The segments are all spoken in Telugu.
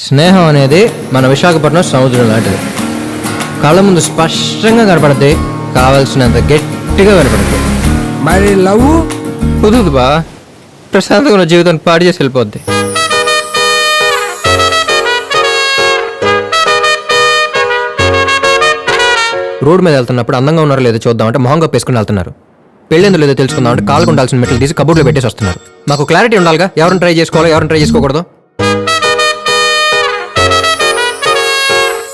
స్నేహం అనేది మన విశాఖపట్నం సముద్రం లాంటిది. కళ్ళ ముందు స్పష్టంగా కనపడుద్ది, కావాల్సినంత గట్టిగా కనపడుద్ది. మరి లవ్ కుదురుదు బా, ప్రశాంతంగా ఉన్న జీవితాన్ని పాడు చేసి వెళ్ళిపోద్ది. రోడ్డు మీద వెళ్తున్నప్పుడు అందంగా ఉన్నారో లేదో చూద్దామంటే మొహం కప్పేసుకుని వెళ్తున్నారు. పెళ్ళేందో లేదో తెలుసుకుందామంటే కాళ్ళకు ఉండాల్సిన మెట్లు తీసి కబోర్డ్లో పెట్టేసి వస్తున్నారు. మాకు క్లారిటీ ఉండాలిగా, ఎవరిని ట్రై చేసుకోవాలో ఎవరిని ట్రై చేసుకోకూడదు.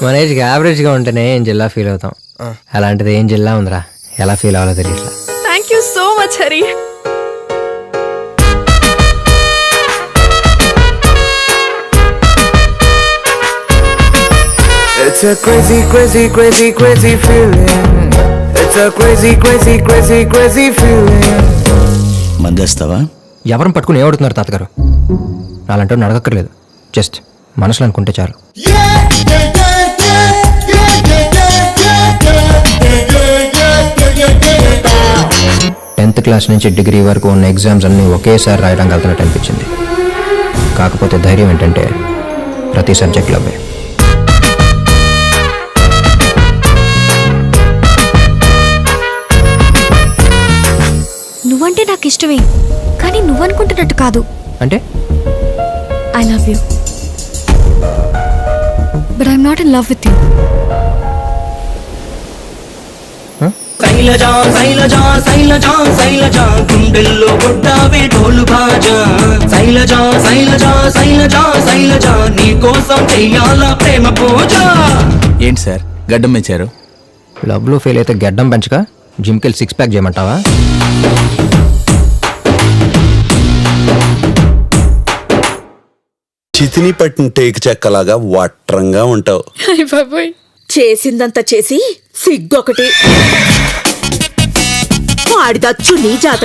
మన ఏజ్కి యావరేజ్గా ఉంటేనే ఏం జిల్లా ఫీల్ అవుతాం. అలాంటిది ఏం జిల్లా ఉందిరా, ఎలా ఫీల్ అవ్వాలో తెలియట్లా. Thank you so much Hari. It's a crazy, crazy, crazy, crazy feeling. It's a crazy, crazy, crazy, crazy feeling. మందేస్తావా? ఎవరిని పట్టుకుని ఏమడుతున్నారు తాతగారు? అలాంటి నడగక్కర్లేదు, జస్ట్ మనసులో అనుకుంటే చాలు. 10th క్లాస్ నుంచి డిగ్రీ వరకు ఉన్న ఎగ్జామ్స్ అన్నీ ఒకేసారి రాయడం వెళ్తున్నట్టు అనిపించింది. కాకపోతే ధైర్యం ఏంటంటే ప్రతి సబ్జెక్ట్లో అవే. నువ్వంటే నాకు ఇష్టమే, కానీ నువ్వనుకుంటున్నట్టు కాదు. అంటే I love you, but I'm not in love with you. Shailaja Shailaja Shailaja Shailaja గుండెల్లో కొట్టావే ఢోలు బాజా. శైలజా శైలజా శైలజా శైలజా నీ కోసం చెయ్యాలా ప్రేమ పూజ. ఏంటి సార్ గడ్డం పెంచారు? లవ్లో ఫెయిల్ అయితే గడ్డం పెంచక జిమ్కెళ్ళి 6 ప్యాక్ చేయమంటావా? చితిని పట్టిన టేకు చెక్కలాగా వట్రంగా ఉంటావు. బాబోయ్, చేసిందంతా చేసి సిగ్గొకటి. వాడిదచ్చు నీ జాతకం.